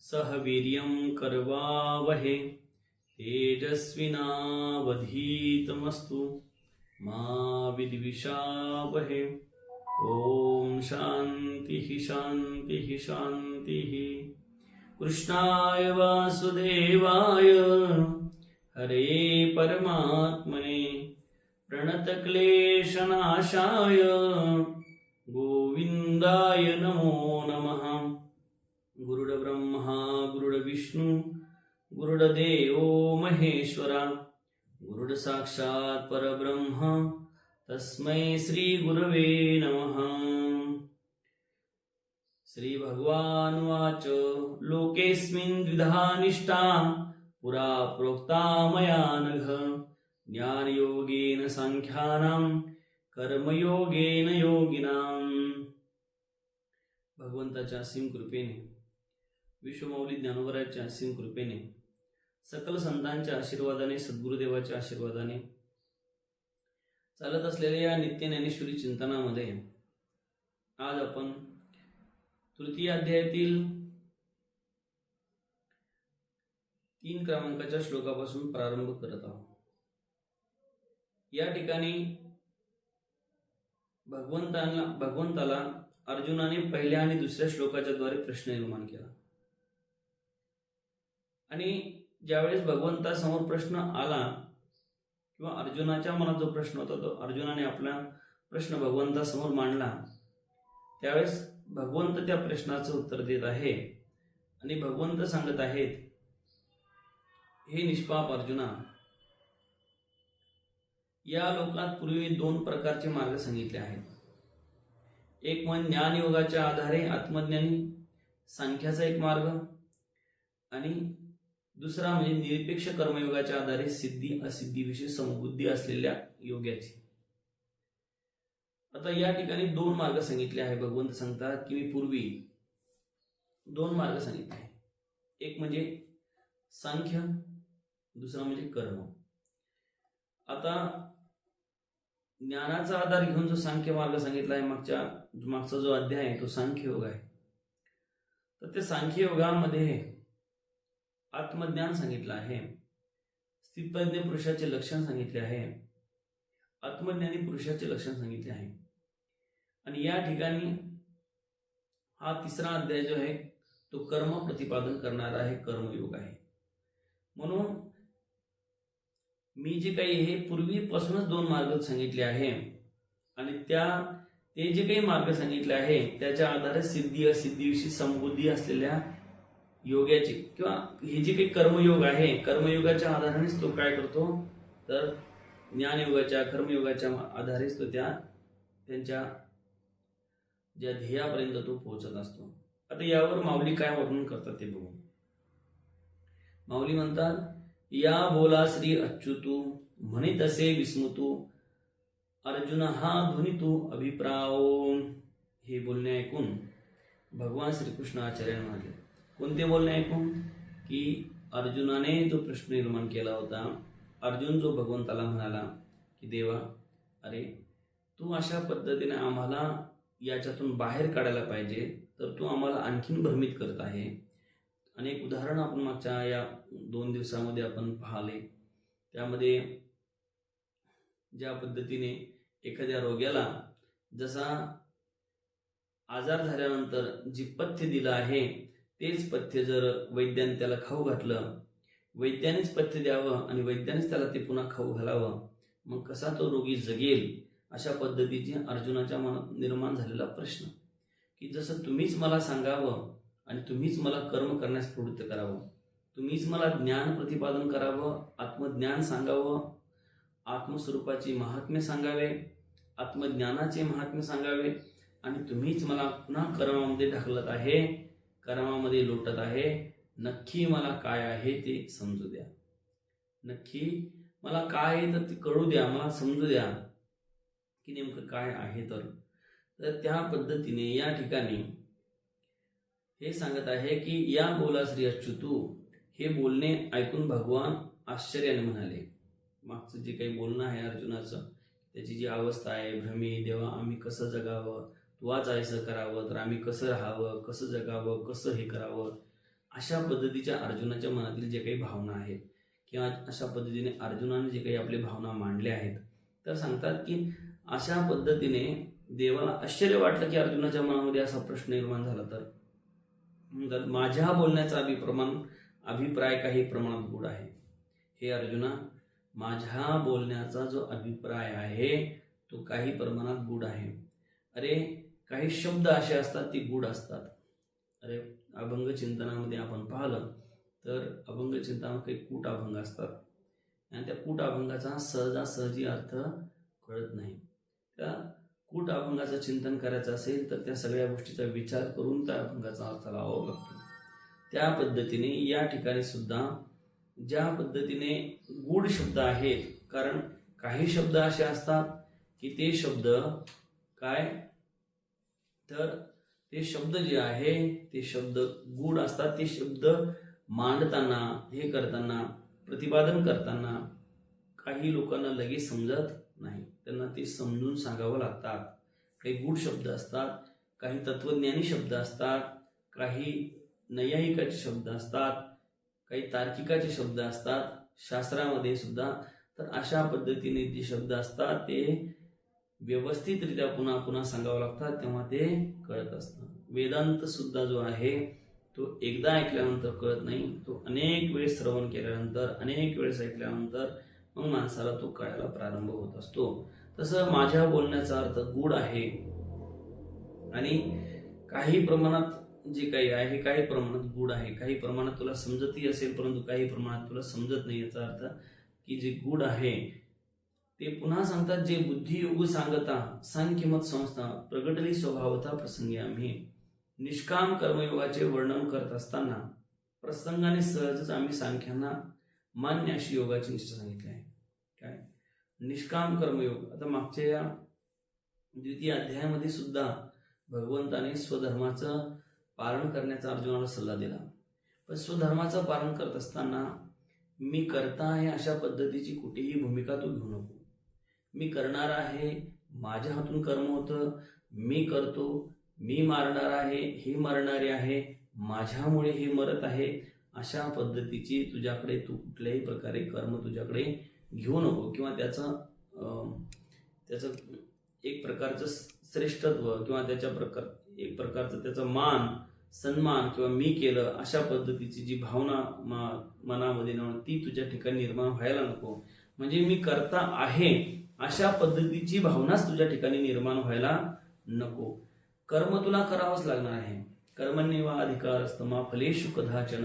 सह वीर्यं करवावहे तेजस्विनावधीतमस्तु मा विद्विषावहे। ओम शांतिः शांतिः शांतिः। कृष्णाय वासुदेवाय हरे परमात्मने प्रणतक्लेशनाशाय गोविंदाय नमो नमः। गुरुर्ब्रह्मा गुरुर्विष्णु गुरुर्देवो महेश्वरा गुरुर्साक्षात् परब्रह्म तस्मै श्री गुरवे नमः। श्री भगवानुवाच लोकेऽस्मिन् द्विधा निष्ठा पुरा प्रोक्ता मया नघ ज्ञानयोगेन सांख्यानां कर्मयोगेन योगिनां। भगवंताच्या असीम कृपेने, विश्वमौली ज्ञानोबराच्या असीम कृपेने, सकल संतांच्या आशीर्वादाने, सद्गुरुदेवाच्या आशीर्वादाने चालत असलेल्या या नित्य ज्ञानेश्वरी चिंतनामध्ये आज आपण तृतीय अध्यायातील 3 क्रमांकाच्या श्लोकापासून प्रारंभ करत आहोत। या ठिकाणी भगवंताला अर्जुनाने पहिल्या आणि दुसऱ्या श्लोकाच्या द्वारे प्रश्न निर्माण केला आणि ज्यावेळेस भगवंतासमोर प्रश्न आला किंवा अर्जुनाच्या मनात जो प्रश्न होता तो अर्जुनाने आपला प्रश्न भगवंतासमोर मांडला, त्यावेळेस भगवंत त्या प्रश्नाचं उत्तर देत आहे आणि भगवंत सांगत आहेत, हे निष्पाप अर्जुना, या लोकात पूर्वी 2 प्रकारचे मार्ग सांगितले आहेत। एक म्हणजे ज्ञान योगाच्या आधारे आत्मज्ञानी सांख्याचा एक मार्ग आणि दुसरा म्हणजे निरपेक्ष कर्मयोगाच्या आधारे सिद्धी असिद्धीविषयी समबुद्धी असलेल्या योग्याची। आता या ठिकाणी 2 मार्ग सांगितले आहे। भगवंत सांगतात की मी पूर्वी 2 मार्ग सांगितले आहे, एक म्हणजे सांख्य, दुसरा म्हणजे कर्म। आता ज्ञानाचा आधार घेऊन जो सांख्य मार्ग सांगितला आहे, मागचा जो अध्याय आहे तो सांख्य योग आहे। तर ते सांख्य योगामध्ये आत्मज्ञान सांगितलं आहे, स्थितप्रज्ञ पुरुषाचे लक्षण सांगितले आहे, आत्मज्ञानी पुरुषाचे लक्षण सांगितले आहे। आणि या ठिकाणी हा 3रा अध्याय जो आहे तो कर्म प्रतिपादन करणारा आहे, कर्मयोग आहे। म्हणून मी जे काही हे पूर्वीपासूनच 2 मार्ग सांगितले आहे आणि ते जे काही मार्ग सांगितले आहे त्याच्या आधारे सिद्धी असिद्धीविषयी समबुद्धी असलेल्या योग्याची किंवा हे जे काही कर्मयोग आहे, कर्मयोगाच्या आधारेच तो काय करतो, तर ज्ञानयोगाच्या कर्मयोगाच्या आधारेच तो त्यांच्या ज्या ध्येयापर्यंत तो पोहोचत असतो। आता यावर माऊली काय वर्णन करतात ते बघू। माऊली म्हणतात, या बोला श्री अच्युतू म्हणे तसे विस्मृतू अर्जुन हा ध्वनितू अभिप्राओ। हे बोलणे ऐकून भगवान श्रीकृष्ण आचार्य म्हणाले, कोणते बोलणे ऐकून, की अर्जुनाने जो प्रश्न निर्माण केला होता, अर्जुन जो भगवंताला म्हणाला की देवा, अरे तू अशा पद्धतीने आम्हाला याच्यातून बाहेर काढायला पाहिजे, तर तू आम्हाला आणखीन भ्रमित करत आहे। अनेक उदाहरण आपण मागच्या या 2 दिवसामध्ये आपण पाहिले, त्यामध्ये ज्या पद्धतीने एखाद्या रोग्याला जसा आजार झाल्यानंतर जी पथ्य दिलं आहे तेच पथ्य जर वैद्याने त्याला खाऊ घातलं, वैद्यानेच पथ्य द्यावं आणि वैद्यानेच त्याला ते पुन्हा खाऊ घालावं, मग कसा तो रोगी जगेल, अशा पद्धतीची अर्जुनाच्या मनात निर्माण झालेला प्रश्न, की जसं तुम्हीच मला सांगावं आणि तुम्हीच मला कर्म करण्यास प्रवृत्त करावं, तुम्हीच मला ज्ञान प्रतिपादन करावं, आत्मज्ञान सांगावं, आत्मस्वरूपाची महात्म्य सांगावे, आत्मज्ञानाचे महात्म्य सांगावे आणि तुम्हीच मला पुन्हा कर्मामध्ये ढकलत आहे, कर्मामध्ये लोटत आहे, नक्की मला काय आहे ते समजू द्या, नक्की मला काय आहे तर ते कळू द्या, मला समजू द्या की नेमकं काय आहे। तर त्या पद्धतीने या ठिकाणी हे सांगत आहे की या बोला श्री अच्युतू, हे बोलणे ऐकून भगवान आश्चर्याने म्हणाले। मागचं जे काही बोलणं आहे अर्जुनाचं, त्याची जी अवस्था आहे, भ्रमी देवा आम्ही कसं जगावं, तू आज असं करावं तर आम्ही कसं राहावं, कसं जगावं, कसं हे करावं, अशा पद्धतीच्या अर्जुनाच्या मनातील जे काही भावना आहेत किंवा अशा पद्धतीने अर्जुनाने जे काही आपले भावना मांडल्या आहेत, तर सांगतात की अशा पद्धतीने देवाला आश्चर्य वाटलं की अर्जुनाच्या मनामध्ये असा प्रश्न निर्माण झाला तर माझ्या बोलण्याचा अभिप्राय काही प्रमाणात गूढ आहे. हे अर्जुना, माझ्या बोलण्याचा जो अभिप्राय आहे तो काही प्रमाणात गूढ आहे. अरे, काही शब्द असे असतात ते गूढ असतात. अरे, अभंग चिंतनामध्ये आपण पाहिलं तर अभंग चिंतनामध्ये काही कूट अभंग असतात आणि त्या कूट अभंगाचा सहजासहजी अर्थ कळत नाही. त्या कूट अभंगाचं चिंतन करायचं असेल तर त्या सगळ्या गोष्टीचा विचार करून त्या अभंगाचा अर्थ लावावा लागतो. त्या पद्धतीने या ठिकाणी सुद्धा ज्या पद्धतीने गूढ शब्द आहेत, कारण काही शब्द असे असतात की ते शब्द काय, तर ते शब्द जे आहे ते शब्द गूढ असतात. ते शब्द मांडताना, हे करताना, प्रतिपादन करताना काही लोकांना लगेच समजत नाही, त्यांना ते समजून सांगावं लागतात. काही गूढ शब्द असतात, काही तत्वज्ञानी शब्द असतात, काही नैयायिकाचे शब्द असतात, काही तार्किकाचे शब्द असतात शास्त्रामध्ये सुद्धा. तर अशा पद्धतीने जे शब्द असतात ते व्यवस्थितरित्या पुन्हा पुन्हा सांगावं लागतात, तेव्हा ते कळत असतं. वेदांत सुद्धा जो आहे तो एकदा ऐकल्यानंतर कळत नाही, तो अनेक वेळेस श्रवण केल्यानंतर, अनेक वेळेस ऐकल्यानंतर मग माणसाला तो कळायला प्रारंभ होत असतो. तसं माझ्या बोलण्याचा अर्थ गूढ आहे आणि काही प्रमाणात जे काही आहे काही प्रमाणात गूढ आहे. काही प्रमाणात तुला समजतही असेल परंतु काही प्रमाणात तुला समजत नाही. याचा अर्थ की जे गूढ आहे ते पुन्हा सांगतात, जे बुद्धियोग सांगता सांख्यमत संस्था प्रगटली स्वभावता प्रसंगी आम्ही. निष्काम कर्मयोगाचे वर्णन करत असताना प्रसंगाने सहजच आम्ही सांख्यांना मान्य अशी योगाची निष्ठा सांगितली आहे. काय निष्काम कर्मयोग, आता मागच्या या द्वितीय अध्यायामध्ये सुद्धा भगवंताने स्वधर्माचं पालन करण्याचा अर्जुनाला सल्ला दिला. पण स्वधर्माचं पालन करत असताना मी करता आहे अशा पद्धतीची कुठेही भूमिका तू घेऊ नको. मी करणार आहे, माझ्या हातून कर्म होतं, मी करतो, मी मारणार आहे, हे मरणारे आहे, माझ्यामुळे हे मरत आहे, अशा पद्धतीची तुझ्याकडे तू कुठल्याही प्रकारे कर्म तुझ्याकडे घेऊ नको किंवा त्याचं एक प्रकारचं श्रेष्ठत्व किंवा एक प्रकारचं त्याचा मान सन्मान किंवा मी केलं अशा पद्धतीची जी भावना मनामध्ये ती तुझ्या ठिकाणी निर्माण व्हायला नको. म्हणजे मी करता आहे अशा पद्धतीची भावनाच तुझ्या ठिकाणी निर्माण व्हायला नको. कर्म तुला करावंच लागणार आहे. कर्मण्येव अधिकारस्तमा फलेषु कदाचन.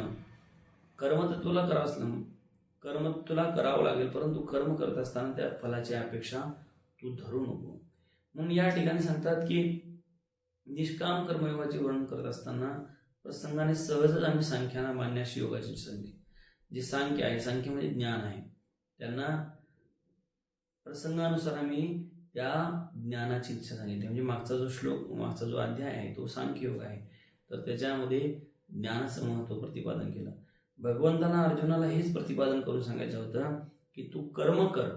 कर्म तर तुला कर्म तुला करावं लागेल, परंतु कर्म करत असताना त्या फलाची अपेक्षा तू धरू नको. म्हणून या ठिकाणी सांगतात की निष्काम कर्मयोगाचे वर्णन करत असताना प्रसंगाने सहजच आम्ही सांख्यांना मान्य अशी योगाची संधी. जे सांख्य आहे, सांख्य म्हणजे ज्ञान आहे, त्यांना प्रसंगानुसार आम्ही त्या ज्ञानाची इच्छा सांगितली. म्हणजे मागचा जो अध्याय आहे तो सांख्य योग आहे, तर त्याच्यामध्ये ज्ञानाचं महत्व प्रतिपादन केलं. भगवंतांना अर्जुनाला हेच प्रतिपादन करून सांगायचं होतं की तू कर्म कर,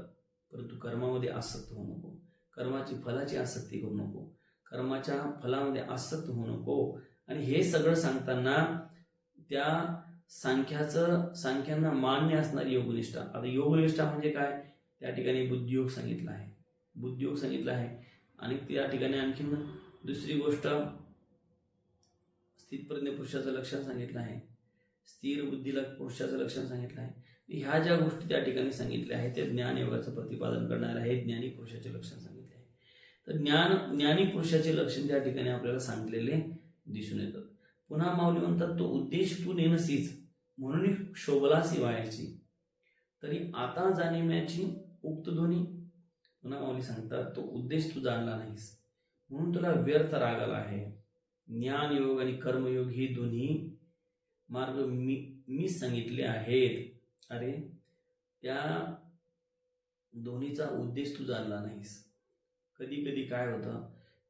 परंतु कर्मामध्ये आसक्त होऊ नको, कर्माची फलाची आसक्ती करू नको, कर्माच्या फलामध्ये आसक्त होऊ नको. आणि हे सगळं सांगताना त्या सांख्यांना मान्य असणारी योगनिष्ठा. आता योगनिष्ठा म्हणजे काय, त्या ठिकाणी बुद्धियोग सांगितला आहे. आणि त्या ठिकाणी आणखीन दुसरी गोष्ट स्थितप्रज्ञ पुरुषाचं लक्षण सांगितलं आहे, स्थिर बुद्धीला पुरुषाचं लक्षण सांगितलं आहे. ह्या ज्या गोष्टी त्या ठिकाणी सांगितल्या आहेत त्या ज्ञान योगाचं प्रतिपादन करणार आहे. ज्ञानी पुरुषाचे लक्षण सांगितले आहे. तर ज्ञानी पुरुषाचे लक्षण त्या ठिकाणी आपल्याला सांगितलेले दिसून येतात. पुन्हा माऊली म्हणतात, तो उद्देश तू नेनसीच म्हणून शोभलासी वायाची, तरी आता जाणीम्याची उक्त ध्वनी. पुन्हा माऊली सांगतात, तो उद्देश तू जाणला नाहीस म्हणून तुला व्यर्थ राग आला आहे. ज्ञान योग आणि कर्मयोग ही दोन्ही मार्ग मी सांगितले आहेत. अरे, त्या दोन्हीचा उद्देश तू जाणला नाहीस. कधी कधी काय होतं,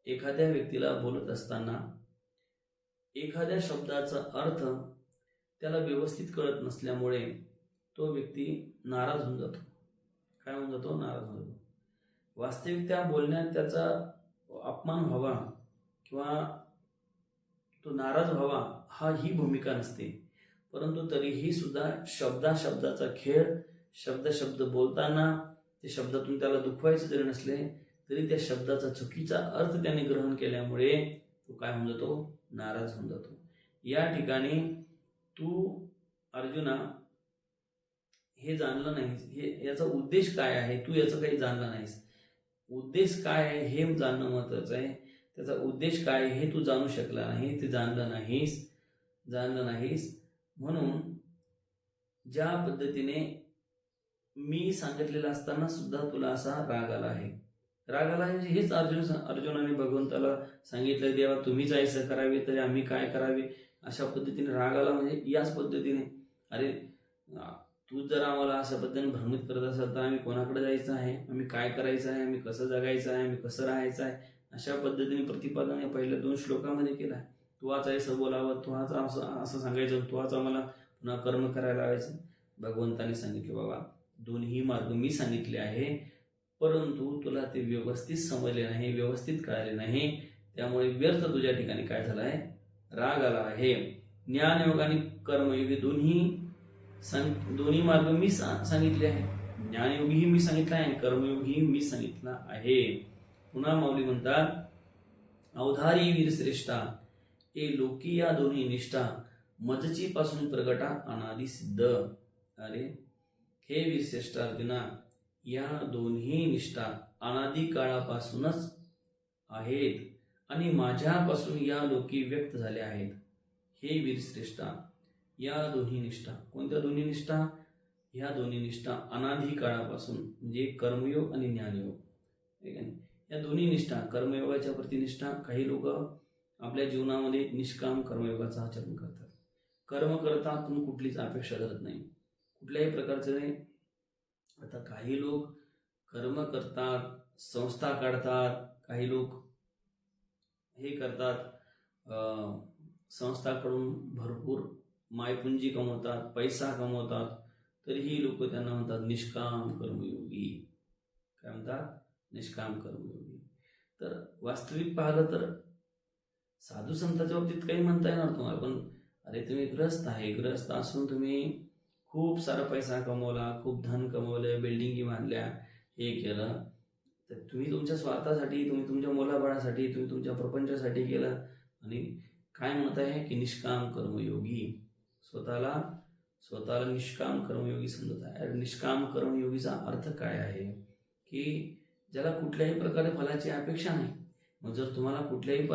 एखाद्या व्यक्तीला बोलत असताना एखाद्या शब्दाचा अर्थ त्याला व्यवस्थित कळत नसल्यामुळे तो व्यक्ती नाराज होऊन जातो. काय होऊन जातो? नाराज होऊन जातो. वास्तविक त्या बोलण्यात त्याचा अपमान व्हावा किंवा तो नाराज व्हावा ही भूमिका नसते. परंतु तरीही सुद्धा शब्दाचा खेळ, शब्द बोलताना ते शब्दातून त्याला दुखवायचे जरी नसले तरी त्या शब्दाचा चुकीचा अर्थ त्याने ग्रहण केल्यामुळे तो काय होऊन जातो, नाराज होऊन जातो. या ठिकाणी तू अर्जुना हे जाणलं नाहीस, हे याचा उद्देश काय आहे, तू याचं काही जाणलं नाहीस. उद्देश काय आहे हे जाणणं महत्वाचं आहे. त्याचा उद्देश काय हे तू जाणू शकला नाही, ते जाणलं नाहीस. म्हणून ज्या पद्धतीने मी सांगितलेलं असताना सुद्धा तुला असा राग आला आहे म्हणजे हेच अर्जुनाने भगवंताला सांगितलं, देवा तुम्हीच ऐसं करावे तरी आम्ही काय करावे, अशा पद्धतीने राग आला. म्हणजे याच पद्धतीने अरे तू जर आम्हाला अशा पद्धतीने भ्रमित करत असाल तर आम्ही कोणाकडे जायचं आहे, आम्ही काय करायचं आहे, आम्ही कसं जगायचं आहे, आम्ही कसं राहायचं आहे, अशा पद्धतीने प्रतिपादन या पहिल्या 2 श्लोकामध्ये केलं आहे. तू आज ऐसं बोलावं, तू आज असं सांगायचं, तू आज आम्हाला पुन्हा कर्म करायला लावायचं. भगवंताने सांगितलं बाबा दोन्ही मार्ग मी सांगितले आहे, परंतु तुला ते व्यवस्थित समजले नाही, व्यवस्थित कळले नाही, त्यामुळे व्यर्थ तुझ्या ठिकाणी काय झालं आहे, राग आला आहे. ज्ञानयोग आणि कर्मयोग दोन्ही मार्ग मी सांगितले आहे. ज्ञानयोगीही मी सांगितला आहे, कर्मयोगही मी सांगितला आहे. पुन्हा माऊली म्हणतात, अवधारी वीर श्रेष्ठा ए लोकी या दोन्ही निष्ठा, मजची पासून प्रगटा अनादि सिद्ध. अरे हे वीर श्रेष्ठ अर्जुना, या दोन्ही निष्ठा अनादि काळापासूनच आहेत आणि माझ्यापासून या लोकी व्यक्त झाल्या आहेत. हे वीर श्रेष्ठा, या दोन्ही निष्ठा, कोणत्या दोन्ही निष्ठा, ह्या दोन्ही निष्ठा अनादि काळापासून, म्हणजे कर्मयोग आणि ज्ञानयोग, ठीक आहे. या दोन्ही निष्ठा, कर्मयोगाच्या प्रतिनिष्ठा, काही लोक आपल्या जीवनामध्ये निष्काम कर्मयोगाचं आचरण करतात. कर्म करतात पण कुठलीच अपेक्षा करत नाही, कुठल्याही प्रकारचे नाही. आता काही लोक कर्म करतात, संस्था काढतात, काही लोक हे करतात, संस्थाकडून भरपूर मायपुंजी कमवतात, पैसा कमवतात, तरीही लोक त्यांना म्हणतात निष्काम कर्मयोगी. काय म्हणतात, निष्काम कर्मयोगी. तर वास्तविक पाहिलं तर साधू संतांच्या बाबतीत काही म्हणता येणार तुम्हाला, पण अरे तुम्ही ग्रस्त असून तुम्ही खूप सारा पैसा कमवला, खूप धन कमवलं, बिल्डिंगी बांधल्या, हे केलं, तर तुम्ही तुमच्या स्वार्थासाठी, तुम्ही तुमच्या मुलाबाळासाठी, तुम्ही तुमच्या प्रपंचासाठी केलं, आणि काय म्हणत आहे की निष्काम कर्मयोगी. स्वतःला निष्काम कर्मयोगी समजत आहे. निष्काम कर्मयोगीचा अर्थ काय आहे की ज्याला कुठल्याही प्रकारे फलाची अपेक्षा नाही. मग जर तुम्हाला कुठल्याही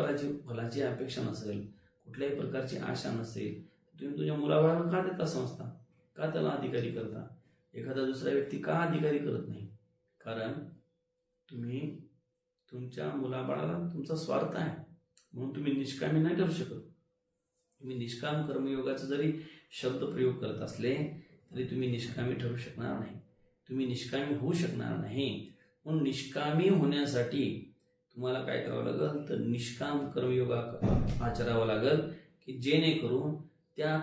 फलाची अपेक्षा नसेल, कुठल्याही प्रकारची आशा नसेल, तुम्ही तुझ्या मुलाबाळाला का देता संस्था, का त्याला अधिकारी करता, एखादा दुसरा व्यक्ती का अधिकारी करत नाही? कारण तुम्ही तुमच्या मुलाबाळाला तुमचा स्वार्थ आहे, म्हणून तुम्ही निष्कामी नाही ठरू शकत. तुम्ही निष्काम कर्मयोगाचा जरी शब्द प्रयोग करत असले तरी तुम्ही निष्कामी ठरू शकणार नाही, तुम्ही निष्कामी होऊ शकणार नाही. म्हणून निष्कामी होण्यासाठी तुम्हाला काय करावं लागेल, तर निष्काम कर्मयोग आचरावा लागेल, की जेणेकरून त्या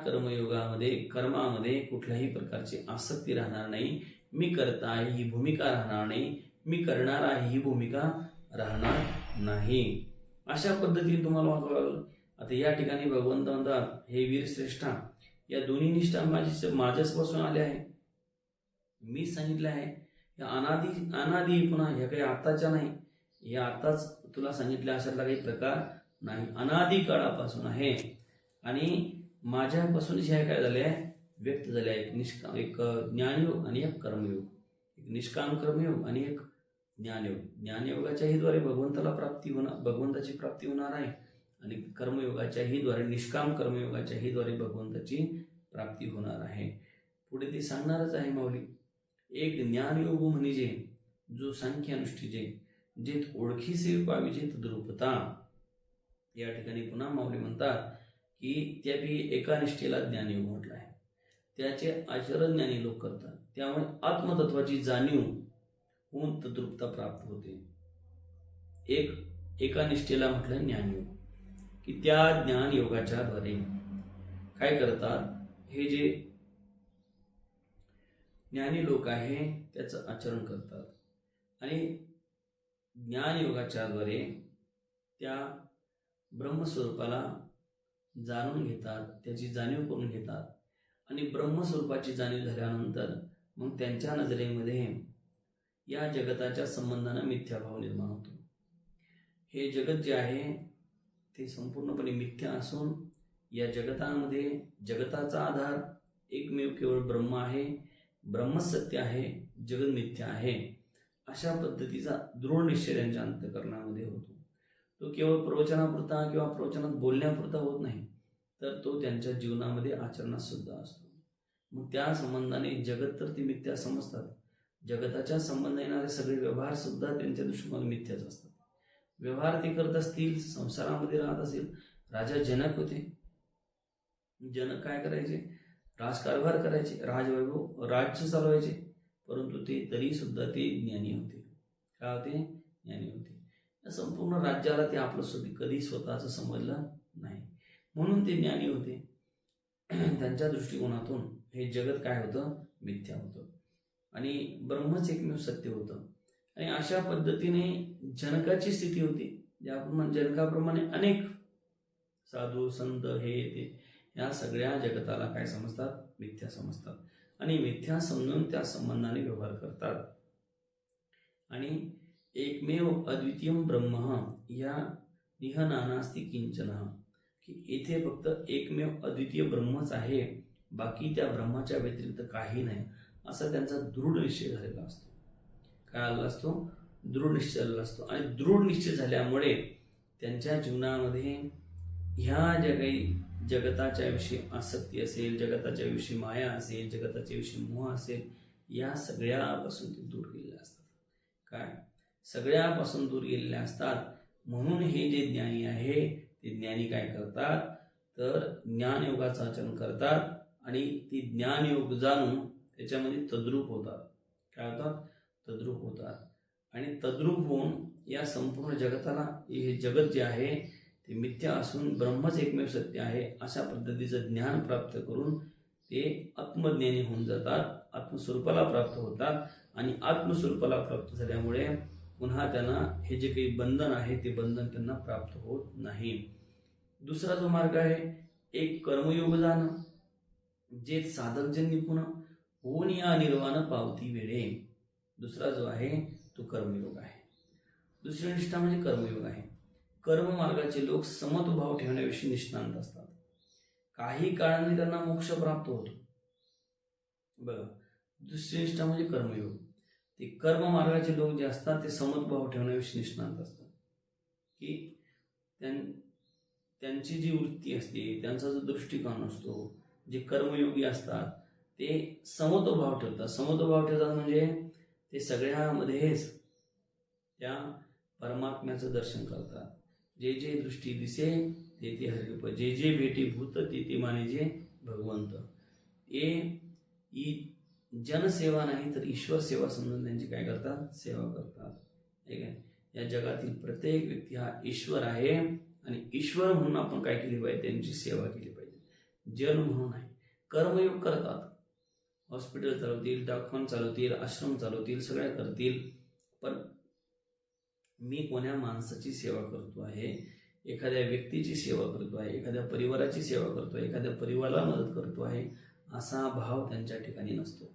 कर्मामध्ये कुठल्याही प्रकारची आसक्ती राहणार नाही. मी करता आहे ही भूमिका राहणार नाही, मी करणार आहे ही भूमिका राहणार नाही. अशा पद्धतीने तुम्हाला वागावं लागेल. आता या ठिकाणी भगवंत म्हणतात, हे वीर श्रेष्ठा, या दोन्ही निष्ठा माझ्यापासून आल्या आहे, मी सांगितलं आहे. या अनादी पुन्हा ह्या काही आताच्या नाही, या आताच तुला सांगितलं अशातला काही प्रकार नाही, अनादी काळापासून आहे. आणि माझ्यापासून ह्या काय झाल्या व्यक्त झाल्या, एक ज्ञानयोग आणि एक कर्मयोग, एक निष्काम कर्मयोग आणि एक ज्ञानयोग. ज्ञानयोगाच्याही द्वारे भगवंताची प्राप्ती होणार आहे, आणि कर्मयोगाच्याही द्वारे, निष्काम कर्मयोगाच्याही द्वारे भगवंताची प्राप्ती होणार आहे. पुढे ते सांगणारच आहे माऊली. एक ज्ञानयोग म्हणजे जो सांख्य अनुष्ठीजे, जे ओळखीसे पाविजे तद्रूपता. या ठिकाणी पुन्हा माऊली म्हणतात की त्यापैकी एका निष्ठेला ज्ञानयोग म्हटलं आहे, त्याचे आचरण ज्ञानी लोक करतात, त्यामुळे आत्मतत्वाची जाणीव होऊन तद्रूपता प्राप्त होते. एका निष्ठेला म्हटलं ज्ञानयोग, की त्या ज्ञानयोगाच्या द्वारे काय करतात, हे जे ज्ञानी लोक आहे त्याचं आचरण करतात, आणि ज्ञानयोगाच्या द्वारे त्या ब्रह्मस्वरूपाला जाणून घेतात, त्याची जाणीव करून घेतात, आणि ब्रह्मस्वरूपाची जाणीव झाल्यानंतर मग त्यांच्या नजरेमध्ये या जगताच्या संबंधानं मिथ्याभाव निर्माण होतो. हे जगत जे आहे ते संपूर्णपणे मिथ्या असून या जगतामध्ये जगताचा आधार एकमेव केवळ ब्रह्म आहे, ब्रह्मच सत्य आहे, जगत मिथ्या आहे, अशा पद्धतीचा दृढ निश्चय त्यांच्या अंतःकरणामध्ये होतो. तो केवळ प्रवचनापुरता किंवा प्रवचनात बोलण्यापुरता होत नाही, तर तो त्यांच्या जीवनामध्ये आचरणात सुद्धा असतो. मग त्या संबंधाने जगत तर ती मिथ्या समजतात, जगताच्या संबंध येणारे सगळे व्यवहार सुद्धा त्यांच्या दृष्टिकोनातून मिथ्याच असतात. व्यवहार ते करत असतील, संसारामध्ये राहत असेल. राजा जनक होते, जनक काय करायचे? राजकारभार करायचे, राजवैभव राज्य चालवायचे, परंतु ते तरी सुद्धा ते ज्ञानी होते. काय होते? ज्ञानी होते. या संपूर्ण राज्याला ते आपलं कधी स्वतःचं समजलं नाही, म्हणून ते ज्ञानी होते. त्यांच्या दृष्टिकोनातून हे जगत काय होतं? मिथ्या होतं आणि ब्रह्मच एकमेव सत्य होतं. आणि अशा पद्धतीने जनकाची स्थिती होती. जनकाप्रमाणे अनेक साधू संत हे ते या सगळ्या जगताला काय समजतात? मिथ्या समजतात आणि मिथ्या समजून त्या संबंधाने व्यवहार करतात. आणि एकमेव अद्वितीय ब्रह्म या निह नानास्ति किंचन, की येथे फक्त एकमेव अद्वितीय ब्रह्मच आहे, बाकी त्या ब्रह्माच्या व्यतिरिक्त काही नाही, असा त्यांचा दृढ निश्चय झालेला असतो. काय आलेला असतो? दृढ निश्चय झालेला असतो. आणि दृढ निश्चय झाल्यामुळे त्यांच्या जीवनामध्ये ह्या ज्या काही जगताच्या विषयी आसक्ती असेल, जगताच्या विषयी माया असेल, जगताच्या विषयी मोह असेल, या सगळ्यापासून ते दूर गेलेले असतात. काय? सगळ्यापासून दूर गेलेले असतात. म्हणून हे जे ज्ञानी आहे ते ज्ञानी काय करतात? तर ज्ञानयोगाचं आचरण करतात आणि ती ज्ञानयोग जाणून त्याच्यामध्ये तद्रूप होतात. काय होतात? तद्रूप होतात. आणि तद्रूप होऊन या संपूर्ण जगताला, हे जगत जे आहे ते मिथ्या असून ब्रह्मच एकमेव सत्य आहे, अशा पद्धतीचं ज्ञान प्राप्त करून ते आत्मज्ञानी होऊन जातात, आत्मस्वरूपाला प्राप्त होतात. आणि आत्मस्वरूपाला प्राप्त झाल्यामुळे पुन्हा त्यांना हे जे काही बंधन आहे ते बंधन त्यांना प्राप्त होत नाही. दुसरा जो मार्ग आहे, एक कर्मयोग जाणं, जे साधकजन निपुण होऊन या निर्वाण पावती वेळे. दुसरा जो आहे तो कर्मयोग आहे. दुसरी निष्ठा म्हणजे कर्मयोग आहे. कर्ममार्गाचे लोक समत्वभाव ठेवण्याविषयी निष्णांत असतात. काही काळाने त्यांना मोक्ष प्राप्त होतो. बघा, दुसरी निष्ठा म्हणजे कर्मयोग. ते कर्ममार्गाचे लोक जे असतात ते समत्वभाव ठेवण्याविषयी निष्णांत असतात, की त्यांची जी वृत्ती असते, त्यांचा जो दृष्टिकोन असतो, जे कर्मयोगी असतात ते समत्वभाव ठेवतात. समत्वभाव ठेवतात म्हणजे ते सगळ्यामध्येच त्या परमात्म्याचं दर्शन करतात. जे जे दृष्टी दिसे ते ते हरिरूप, जे जे भेटी भूत ते ते माने जे भगवंत. ही जनसेवा नाही तर ईश्वर सेवा समजून त्यांची काय करतात? सेवा करतात. ठीक आहे. या जगातील प्रत्येक व्यक्ती हा ईश्वर आहे आणि ईश्वर म्हणून आपण काय केली पाहिजे? त्यांची सेवा केली पाहिजे. जन म्हणून नाही. कर्मयोग करतात, हॉस्पिटल चालवतील, दवाखाना चालवतील, आश्रम चालवतील, सगळ्या करतील, पण मी कोण्या माणसाची सेवा करतो आहे, एखाद्या व्यक्तीची सेवा करतो आहे, एखाद्या परिवाराची सेवा करतो आहे, एखाद्या परिवाराला मदत करतो आहे, असा भाव त्यांच्या ठिकाणी नसतो.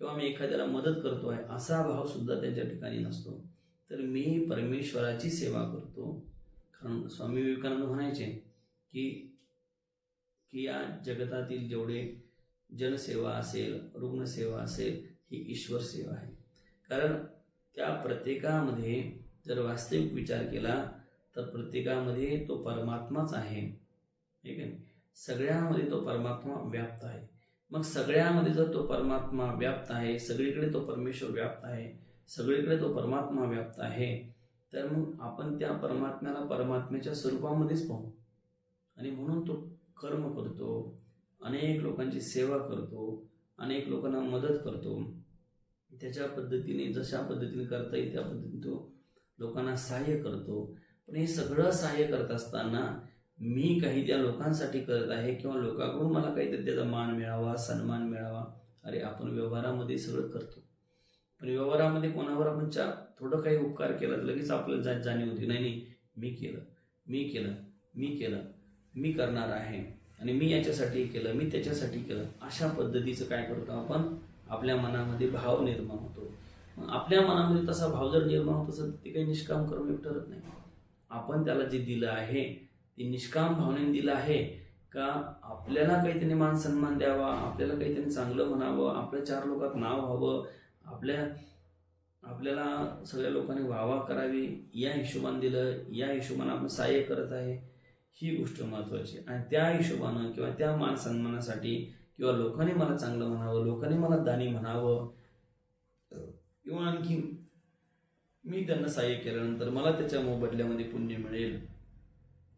किंवा मी एखाद्याला मदत करतो आहे असा भाव सुद्धा त्यांच्या ठिकाणी नसतो. तर मी परमेश्वराची सेवा करतो. कारण स्वामी विवेकानंद म्हणायचे की या जगतातील जेवढे जनसेवा असेल, रुग्णसेवा असेल, ही ईश्वर सेवा आहे. कारण त्या प्रत्येकामध्ये जर वास्तविक विचार केला तर प्रत्येकामध्ये तो परमात्माच आहे. ठीक आहे. सगळ्यामध्ये तो परमात्मा व्याप्त आहे. मग सगळ्यामध्ये जर तो परमात्मा व्याप्त आहे, सगळीकडे तो परमेश्वर व्याप्त आहे, सगळीकडे तो परमात्मा व्याप्त आहे, तर मग आपण त्या परमात्म्याला परमात्म्याच्या स्वरूपामध्येच पाहू. आणि म्हणून तो कर्म करतो, अनेक लोकांची सेवा करतो, अनेक लोकांना मदत करतो. त्याच्या पद्धतीने जशा पद्धतीने करता येईल त्या पद्धतीने तो लोकांना सहाय्य करतो. पण हे सगळं सहाय्य करत असताना मी काही त्या लोकांसाठी करत आहे किंवा लोकांकडून मला काहीतरी त्याचा मान मिळावा, सन्मान मिळावा. अरे, आपण व्यवहारामध्ये सगळं करतो, पण व्यवहारामध्ये कोणावर आपण थोडं काही उपकार केला तर लगेच आपल्याला जाणीव होती, नाही मी केलं, मी करणार आहे. आणि मी याच्यासाठी केलं, मी त्याच्यासाठी केलं, अशा पद्धतीचं काय करतो आपण, आपल्या मनामध्ये भाव निर्माण होतो. मग आपल्या मनामध्ये तसा भाव जर निर्माण होत असेल ते काही निष्काम कर्मयोग ठरत नाही. आपण त्याला जे दिलं आहे ते निष्काम भावनेने दिलं आहे का आपल्याला काही त्यांनी मान सन्मान द्यावा, आपल्याला काही त्यांनी चांगलं म्हणावं, आपल्या चार लोकात नाव व्हावं, आपल्याला सगळ्या लोकांनी वाहवा करावी, या हिशोबाने दिलं, या हिशोबाने आपण सहाय्य करत आहे, ही गोष्ट महत्वाची. आणि त्या हिशोबानं किंवा त्या मान सन्मानासाठी किंवा लोकांनी मला चांगलं म्हणावं, लोकांनी मला दानी म्हणावं, किंवा आणखी मी त्यांना सहाय्य केल्यानंतर मला त्याच्या मोबदल्यामध्ये पुण्य मिळेल,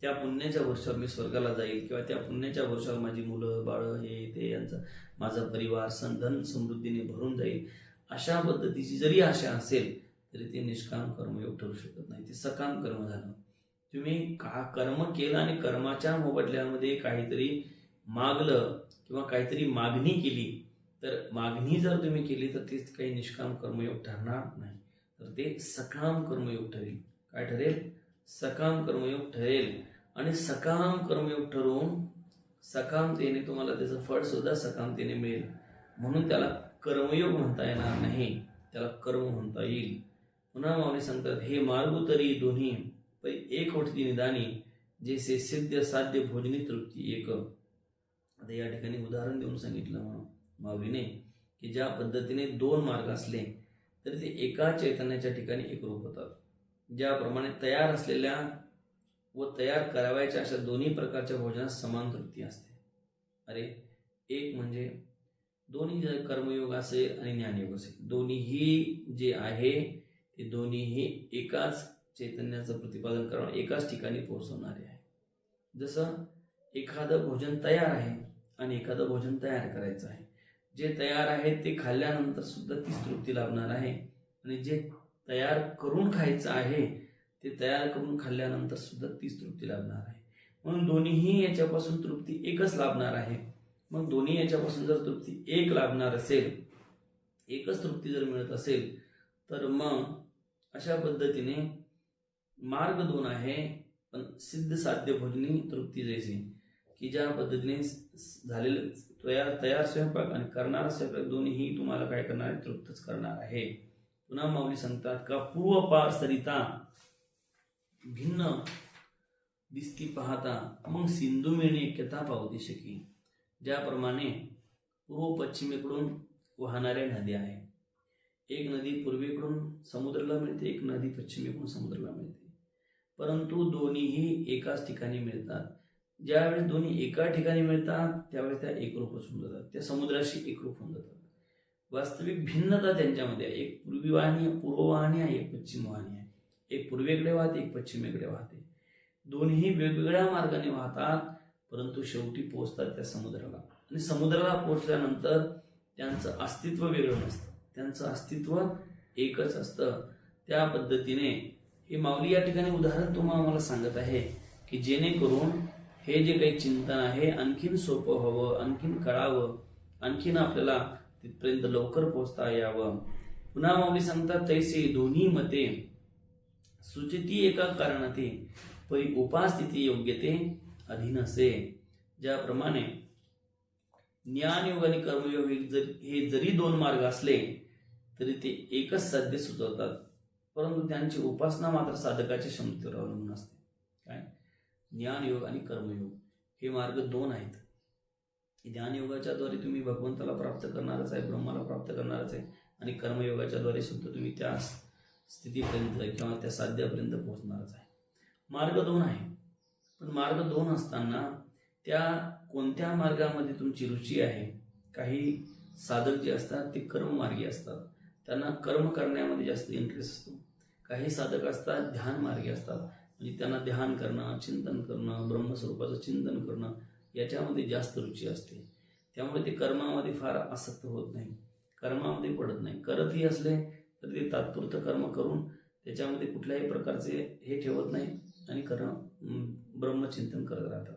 त्या पुण्याच्या वर्षावर मी स्वर्गाला जाईल, किंवा त्या पुण्याच्या वर्षावर माझी मुलं बाळं हे ते यांचा माझा परिवार धन समृद्धीने भरून जाईल, अशा पद्धतीची जरी आशा असेल तरी ते निष्काम कर्मयोग ठरू शकत नाही, ते सकाम कर्म झालं. तुम्ही कर्म केलं आणि कर्माच्या मोबदल्यामध्ये काहीतरी मागलं किंवा काहीतरी मागणी केली, तर मागणी जर तुम्ही केली तर ते काही निष्काम कर्मयोग ठरणार नाही, तर ते सकाम कर्मयोग ठरेल. काय ठरेल? सकाम कर्मयोग ठरेल. आणि सकाम कर्मयोग ठरवून सकामतेने तुम्हाला त्याचं फळ सुद्धा सकामतेने मिळेल. म्हणून त्याला कर्मयोग म्हणता येणार नाही, त्याला कर्म म्हणता येईल. पुन्हा माऊली सांगतात, हे मार्ग तरी दोन्ही पै एक होती निदानी, जैसे सिद्ध साध्य भोजनी तृप्ती एक. आता या ठिकाणी उदाहरण देऊन सांगितलं माऊलीने की ज्या पद्धतीने दोन मार्ग असले तरी ते एका चैतन्याच्या ठिकाणी एकरूप होतात. ज्याप्रमाणे तयार असलेल्या व तयार करावयाच्या अशा दोन्ही प्रकारच्या भोजनात समान तृप्ती असते. अरे एक म्हणजे दोन्ही कर्मयोग असेल आणि ज्ञानयोग असेल, दोन्हीही जे आहे ते दोन्हीही एकाच चैतन्याचं प्रतिपादन करून एकाच ठिकाणी पोहोचवणारे आहे. जसं एखादं भोजन तयार आहे आणि एखादं भोजन तयार करायचं आहे. जे तयार आहे ते खाल्ल्यानंतर सुद्धा तीच तृप्ती लाभणार आहे, आणि जे तयार करून खायचं आहे ते तयार करून खाल्ल्यानंतर सुद्धा तीच तृप्ती लाभणार आहे. म्हणून दोन्हीही याच्यापासून तृप्ती एकच लाभणार आहे. मग दोन्ही याच्यापासून जर तृप्ती एक लाभणार असेल, एकच तृप्ती जर मिळत असेल, तर मग अशा पद्धतीने मार्ग दोन आहे, पण सिद्ध साध्य भोजनी तृप्ती जैसी, की ज्या पद्धतीने झालेले तयार स्वयंपाक आणि करणारा स्वयंपाक दोन्हीही तुम्हाला काय करणार आहे? तृप्तच करणार आहे. पुन्हा माऊली सांगतात का पूर्वपार सरिता भिन्न दिसती पाहता, मग सिंधू मिळणे ऐक्यता पावती शकी. ज्याप्रमाणे पूर्व पश्चिमेकडून वाहणाऱ्या नद्या आहे, एक नदी पूर्वेकडून समुद्राला मिळते, एक नदी पश्चिमेकडून समुद्राला मिळते, परंतु दोन्हीही एकाच ठिकाणी मिळतात. ज्यावेळेस दोन्ही एका ठिकाणी मिळतात त्यावेळेस त्या एकरूपच होऊन जातात, त्या समुद्राशी एकरूप होऊन जातात. वास्तविक भिन्नता त्यांच्यामध्ये आहे. एक पूर्व वाहनी आहे, एक पश्चिम वाहनी आहे. एक पूर्वेकडे वाहते, एक पश्चिमेकडे वाहते. दोन्ही वेगवेगळ्या मार्गाने वाहतात, परंतु शेवटी पोहोचतात त्या समुद्राला. आणि समुद्राला पोहोचल्यानंतर त्यांचं अस्तित्व वेगळं नसतं, त्यांचं अस्तित्व एकच असतं. त्या पद्धतीने हे माऊली या ठिकाणी उदाहरण तुम्हाला सांगत आहे की जेणेकरून हे जे काही चिंतन आहे आणखीन सोपं व्हावं, आणखीन कळावं, आणखीन आपल्याला तिथपर्यंत लवकर पोहोचता यावं. पुन्हा माऊली सांगतात, तैसे दोन्ही मते सुचिती एका कारणाते परी उपास्थिती योग्यते अधीन असे. ज्याप्रमाणे ज्ञानयोग आणि कर्मयोग हे जरी दोन मार्ग असले तरी ते एकच साध्य सुचवतात, परंतु त्यांची उपासना मात्र साधकाच्या क्षमतेवर अवलंबून असते. काय? ज्ञानयोग आणि कर्मयोग हे मार्ग दोन आहेत. ज्ञानयोगाच्या द्वारे तुम्ही भगवंताला प्राप्त करणारच आहे, ब्रह्माला प्राप्त करणारच आहे, आणि कर्मयोगाच्या द्वारे सुद्धा तुम्ही त्या स्थितीपर्यंत किंवा त्या साध्यापर्यंत पोहोचणारच आहे. मार्ग दोन आहे, पण मार्ग दोन असताना त्या कोणत्या मार्गामध्ये तुमची रुची आहे. काही साधक जे असतात ते कर्ममार्गी असतात, त्यांना कर्म करण्यामध्ये जास्त इंटरेस्ट असतो. काही साधक असतात ध्यान मार्गी असतात, म्हणजे त्यांना ध्यान करणं, चिंतन करणं, ब्रह्मस्वरूपाचं चिंतन करणं याच्यामध्ये जास्त रुची असते. त्यामुळे ते कर्मामध्ये फार आसक्त होत नाही, कर्मामध्ये पडत नाही. करतही असले तर ते तात्पुरतं कर्म करून त्याच्यामध्ये कुठल्याही प्रकारचे हे ठेवत नाही आणि ब्रह्मचिंतन करत राहतात.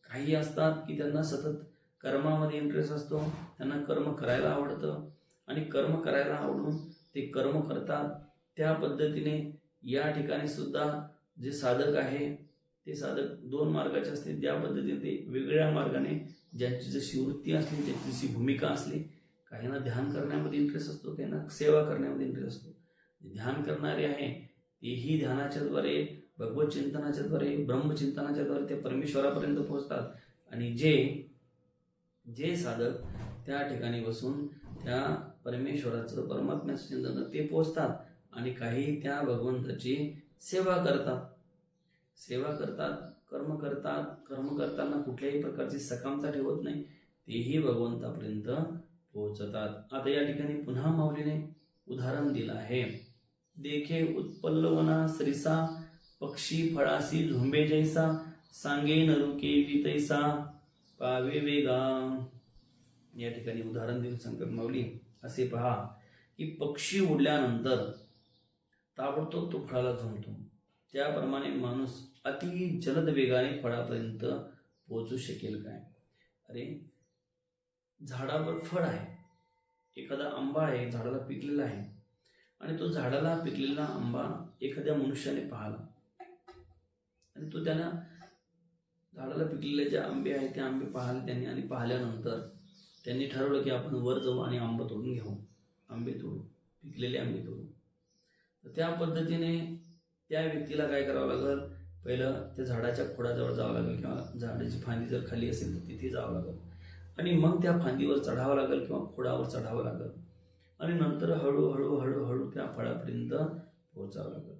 काही असतात की त्यांना सतत कर्मामध्ये इंटरेस्ट असतो, त्यांना कर्म करायला आवडतं आणि कर्म करायला आवडून ते कर्म करतात. त्या पद्धतीने या ठिकाणी सुद्धा जे साधक आहे ते साधक दोन मार्गाचे असते, त्या पद्धतीने ते वेगळ्या मार्गाने ज्यांची जशी वृत्ती असली, ज्यांची जशी भूमिका असली, काहींना ध्यान करण्यामध्ये इंटरेस्ट असतो, काहींना सेवा करण्यामध्ये इंटरेस्ट असतो. ध्यान करणारे आहे तेही ध्यानाच्या द्वारे, भगवत चिंतनाच्या द्वारे, ब्रह्मचिंतनाच्या द्वारे ते परमेश्वरापर्यंत पोहोचतात. आणि जे साधक त्या ठिकाणी बसून त्या परमेश्वराचं, परमात्म्याचं चिंतन ते पोहोचतात. आणि काही त्या भगवंताची सेवा करतात, कर्म करताना कुठल्याही प्रकारची सकामता ठेवत नाही, तेही भगवंतापर्यंत पोहोचतात. आता या ठिकाणी पुन्हा माऊलीने उदाहरण दिलं आहे. देखे उत्पल्लवना सरिसा, पक्षी फळासी झोंबे जैसा, सांगे नरुके वितैसा, पावे वेगा. या ठिकाणी उदाहरण देऊन सांगतात माऊली, असे पहा की पक्षी उडल्यानंतर ताबडतोब तो फळाला झोंबतो, त्याप्रमाणे माणूस अति जलद वेगाने फळापर्यंत पोहोचू शकेल काय? अरे, झाडावर फळ आहे, एखादा आंबा आहे, झाडाला पिकलेला आहे, आणि तो झाडाला पिकलेला आंबा एखाद्या मनुष्याने पाहिला, आणि तो त्यांना झाडाला पिकलेले जे आंबे आहेत ते आंबे पाहिले त्यांनी, आणि पाहिल्यानंतर त्यांनी ठरवलं की आपण वर जाऊ आणि आंबा तोडून घेऊ, आंबे तोडू, पिकलेले आंबे तोडू. तर त्या पद्धतीने त्या व्यक्तीला काय करावं लागेल, पहिलं त्या झाडाच्या खोडाजवळ जावं लागेल, किंवा झाडाची फांदी जर खाली असेल तर तिथे जावं लागेल, आणि मग त्या फांदीवर चढावं लागेल किंवा खोडावर चढावं लागेल, आणि नंतर हळूहळू त्या फळापर्यंत पोहोचावं लागेल.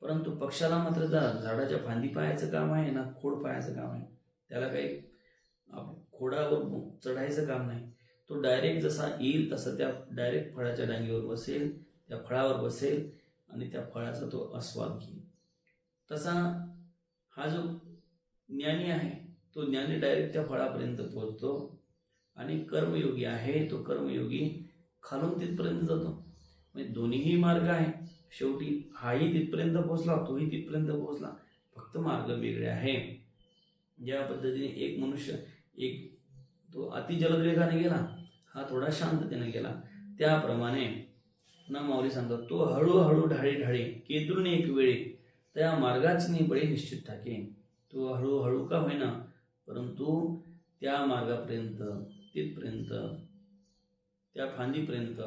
परंतु पक्षाला मात्र झाडाच्या फांदी पाहायचं काम आहे ना खोड पाहायचं काम आहे, त्याला काही खोडावर चढायचं काम नाही. तो डायरेक्ट जसा येईल तसा त्या डायरेक्ट फळाच्या डांगीवर बसेल, त्या फळावर बसेल, आणि त्या फळाचा तो आस्वाद घेईल. तसा हा जो ज्ञानी आहे तो ज्ञानी डायरेक्ट त्या फळापर्यंत पोहोचतो, आणि कर्मयोगी आहे तो कर्मयोगी खालून तिथपर्यंत जातो. म्हणजे दोन्हीही मार्ग आहे, शेवटी हाही तिथपर्यंत पोहोचला, तोही तिथपर्यंत पोहोचला, फक्त मार्ग वेगळे आहे. ज्या पद्धतीने एक मनुष्य तो अति जलद वेगाने गेला, हा थोडा शांततेने गेला, त्याप्रमाणे पुन्हा माऊली सांगतात, तो हळूहळू ढाळी केतुन एक वेळे, त्या मार्गाच नाही बळे निश्चित ठाके. तो हळूहळू का होईना, परंतु त्या मार्गापर्यंत, तिथपर्यंत, त्या फांदीपर्यंत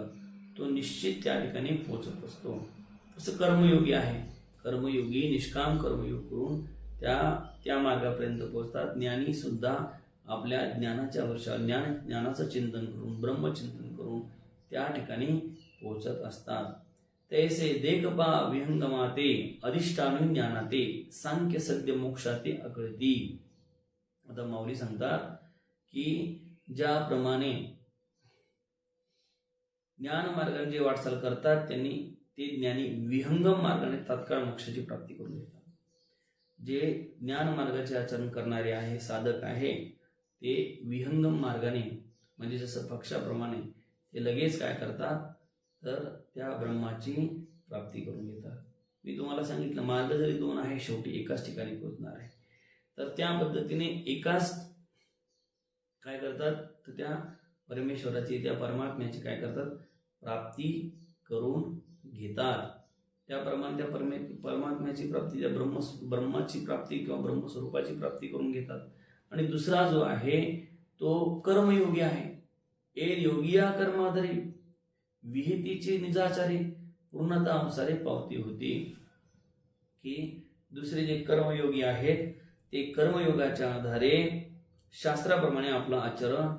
तो निश्चित त्या ठिकाणी पोहोचत असतो. तसं कर्मयोगी आहे, कर्मयोगी निष्काम कर्मयोग करून त्या मार्गापर्यंत पोहोचतात. ज्ञानी सुद्धा आपल्या ज्ञानाच्या ज्ञानाचं चिंतन करून, ब्रह्मचिंतन करून त्या ठिकाणी पोहोचत असतात. तैसे देखपा विहंगमाते, अधिष्ठान ज्ञानाते, सांख्य सद्य मोक्षाते अकळती. आता माऊली सांगतात की ज्याप्रमाणे ज्ञान मार्गाने जे वाटचाल करतात त्यांनी ते ज्ञानी विहंगम मार्गाने तात्काळ मोक्षाची प्राप्ती करून घेतात. जे ज्ञान मार्गाचे आचरण करणारे आहे, साधक आहे, ते विहंगम मार्गाने, म्हणजे जसं पक्षाप्रमाणे ते लगेच काय करतात, तर त्या ब्रह्माची प्राप्ती करून घेतात. मी तुम्हाला सांगितलं मार्ग जरी दोन आहे, शेवटी एकाच ठिकाणी पोहोचणार आहे. तर त्या पद्धतीने एकाच काय करतात, तर त्या परमेश्वराची, त्या परमात्म्याची काय करतात, प्राप्ती करून घेतात. त्याप्रमाणे त्या परमात्म्याची प्राप्ती, त्या ब्रह्माची प्राप्ती किंवा ब्रह्मस्वरूपाची प्राप्ती करून घेतात. आणि दुसरा जो आहे तो कर्मयोगी आहे. ए योगिया कर्माधरी, विहितीची निजाचारी, पूर्णता अनुसारे पावती होती. की दुसरे जे कर्मयोगी आहेत ते कर्मयोगाच्या आधारे शास्त्राप्रमाणे आपलं आचरण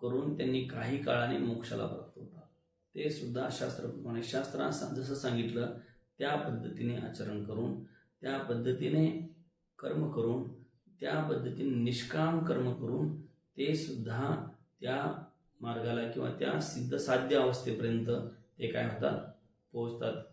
करून त्यांनी काही काळाने मोक्षाला प्राप्त होतात. ते सुद्धा शास्त्राप्रमाणे, शास्त्रात जसं सांगितलं त्या पद्धतीने आचरण करून, त्या पद्धतीने कर्म करून, त्या पद्धतीने निष्काम कर्म करून ते सुद्धा त्या मार्गाला किंवा त्या सिद्ध साध्य अवस्थेपर्यंत ते काय होतात, पोहोचतात.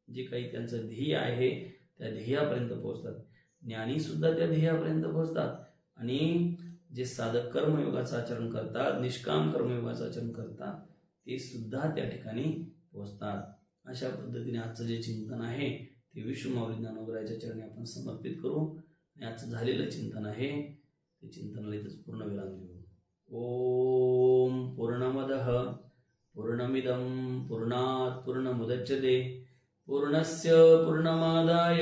जे काही त्यांचं ध्येय आहे त्या ध्येयापर्यंत पोहोचतात. ज्ञानी सुद्धा त्या ध्येयापर्यंत पोहोचतात, आणि जे साधक कर्मयोगाचं आचरण करतात, निष्काम कर्मयोगाचं आचरण करतात, ते सुद्धा त्या ठिकाणी पोहोचतात. अशा पद्धतीने आजचं जे चिंतन आहे ते विश्वमाऊली ज्ञानोबरायाच्या चरणी आपण समर्पित करू. आणि आजचं झालेलं चिंतन आहे ते चिंतनाला इथंच पूर्ण विराम देऊ. ओम पूर्णमदः पूर्णमिदं पूर्णात् पूर्णमुदच्यते पूर्णस्य पूर्णमादाय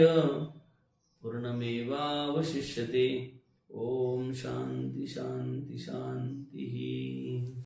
पूर्णमेवावशिष्यते. ओम शांती शांती शांती.